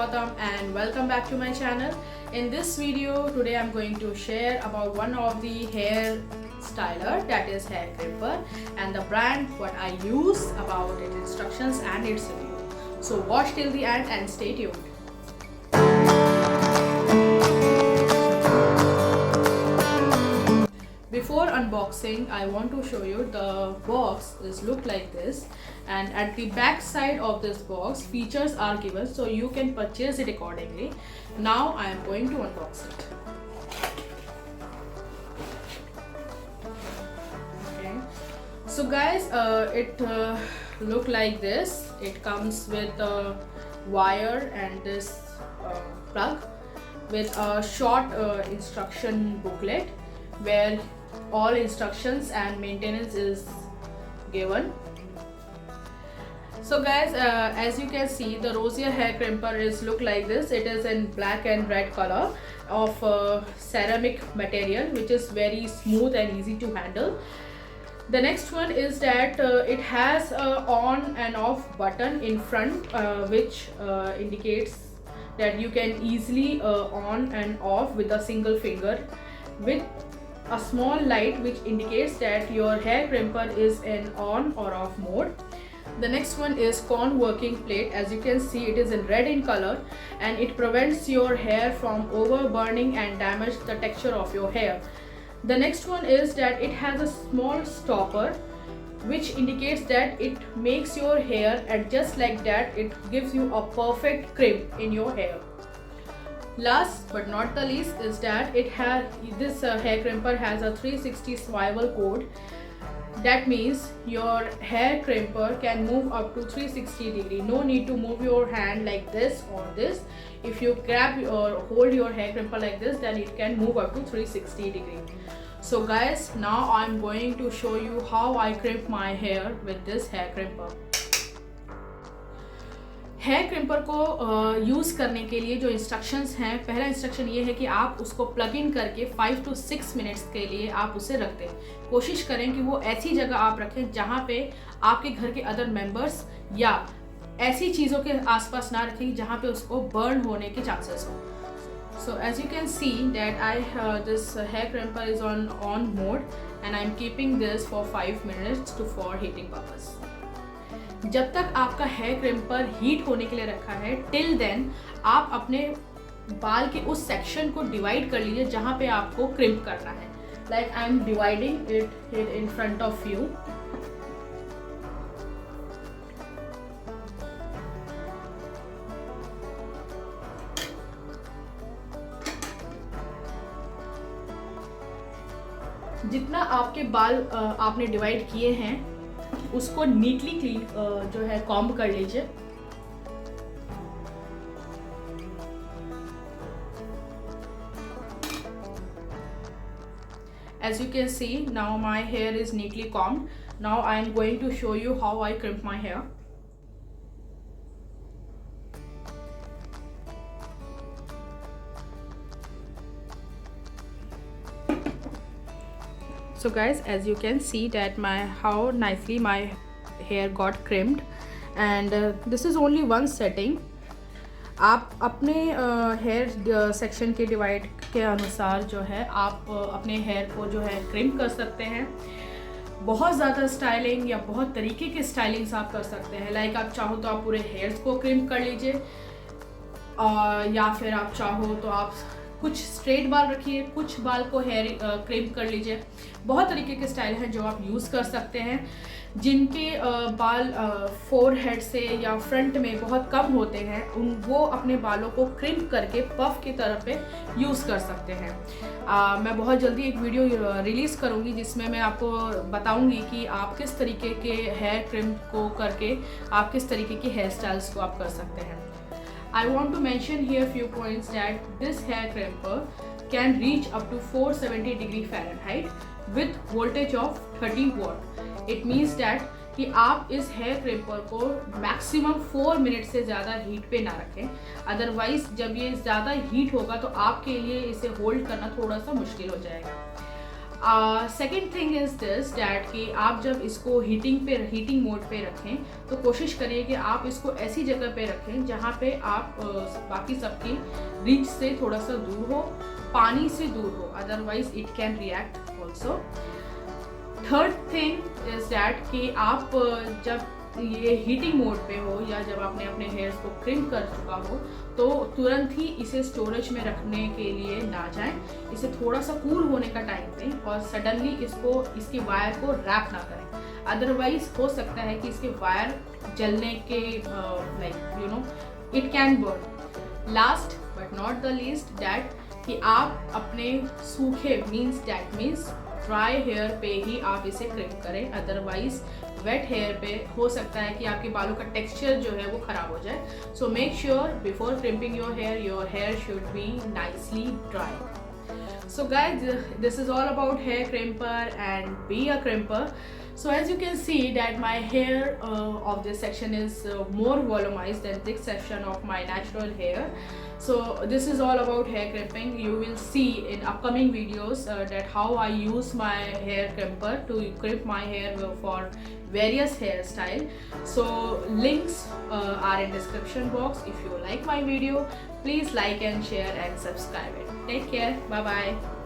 Gautam and welcome back to my channel. In this video today I'm going to share about one of the hair styler, that is hair crimper, and the brand, what I use, about its instructions and its review. So watch till the end and stay tuned. Before unboxing, I want to show you the box is look like this, and at the back side of this box features are given so you can purchase it accordingly. Now I am going to unbox it. Okay, so guys, it look like this. It comes with a wire and this plug with a short instruction booklet where all instructions and maintenance is given. So guys, as you can see, the Rosia hair crimper is look like this. It is in black and red color of ceramic material, which is very smooth and easy to handle. The next one is that it has a on and off button in front, which indicates that you can easily on and off with a single finger, with a small light which indicates that your hair crimper is in on or off mode. The next one is cone working plate. As you can see, it is in red in color and it prevents your hair from over burning and damage the texture of your hair. The next one is that it has a small stopper which indicates that it makes your hair, and just like that it gives you a perfect crimp in your hair. Last but not the least is that it has this hair crimper has a 360 swivel code. That means your hair crimper can move up to 360 degree. No need to move your hand like this or this. If you grab or hold your hair crimper like this, then it can move up to 360 degree. So guys, now I'm going to show you how I crimp my hair with this hair crimper. Hair crimper को use करने के लिए जो instructions हैं, पहला instruction ये है कि आप उसको प्लग इन करके 5 to 6 मिनट्स के लिए आप उसे रख दें. कोशिश करें कि वो ऐसी जगह आप रखें जहाँ पे आपके घर के अदर मेंबर्स या ऐसी चीज़ों के आसपास ना रखें जहाँ पे उसको बर्न होने के चांसेस हो. So as you can see that this hair crimper is on mode and I'm keeping this for 5 minutes for heating purpose. जब तक आपका हेयर क्रिम्पर हीट होने के लिए रखा है, टिल देन आप अपने बाल के उस सेक्शन को डिवाइड कर लीजिए जहाँ पे आपको क्रिम्प करना है. Like I am dividing it in front of you. जितना आपके बाल आपने डिवाइड किए हैं उसको नीटली क्लीन जो है कॉम्ब कर लीजिए. As you can see, now my hair is neatly combed. Now I am going to show you how I crimp my hair. So guys, as you can see that how nicely my hair got crimped, and this is only one setting. आप अपने hair section के divide के अनुसार जो है आप अपने hair को जो है क्रिम्प कर सकते हैं. बहुत ज़्यादा स्टाइलिंग या बहुत तरीके के स्टाइलिंग्स आप कर सकते हैं. लाइक आप चाहो तो आप पूरे हेयर्स को क्रिम्प कर लीजिए, या फिर आप चाहो तो आप कुछ स्ट्रेट बाल रखिए, कुछ बाल को हेयर क्रिम्प कर लीजिए. बहुत तरीके के स्टाइल हैं जो आप यूज़ कर सकते हैं. जिनके बाल फोरहेड से या फ्रंट में बहुत कम होते हैं, वो अपने बालों को क्रिम्प करके पफ की तरह पे यूज़ कर सकते हैं. मैं बहुत जल्दी एक वीडियो रिलीज़ करूँगी जिसमें मैं आपको बताऊँगी कि आप किस तरीके के हेयर क्रिम्प को करके आप किस तरीके की हेयर स्टाइल्स को आप कर सकते हैं. I want to mention here few points that this hair crimper can reach up to 470 degree Fahrenheit with voltage of 30 watt. It means that कि आप इस हेयर क्रिम्पर को मैक्सिमम 4 मिनट से ज़्यादा हीट पे ना रखें. अदरवाइज जब ये ज़्यादा हीट होगा तो आपके लिए इसे होल्ड करना थोड़ा सा मुश्किल हो जाएगा. Second thing is this that कि आप जब इसको हीटिंग मोड पे रखें तो कोशिश करिए कि आप इसको ऐसी जगह पे रखें जहाँ पे आप बाकी सबकी रीच से थोड़ा सा दूर हो, पानी से दूर हो, otherwise it can react also. Third thing is that कि आप जब ये हीटिंग मोड पे हो या जब आपने अपने हेयर्स को क्रिम कर चुका हो तो तुरंत ही इसे स्टोरेज में रखने के लिए ना जाएं, इसे थोड़ा सा कूल होने का टाइम दें और सडनली इसके वायर को रैप ना करें, अदरवाइज हो सकता है कि इसके वायर जलने के it can burn. Last but not the least that कि आप अपने सूखे मीन्स ड्राई हेयर पे ही आप इसे क्रिम करें, अदरवाइज वेट हेयर पे हो सकता है कि आपके बालों का टेक्सचर जो है वो खराब हो जाए। So make sure before crimping your hair should be nicely dry. So guys, this is all about hair crimper and be a crimper. So as you can see that my hair of this section is more volumized than this section of my natural hair. So this is all about hair crimping. You will see in upcoming videos that how I use my hair crimper to crimp my hair for various hairstyle. So links are in description box. If you like my video, please like and share and subscribe it. Take care. Bye bye.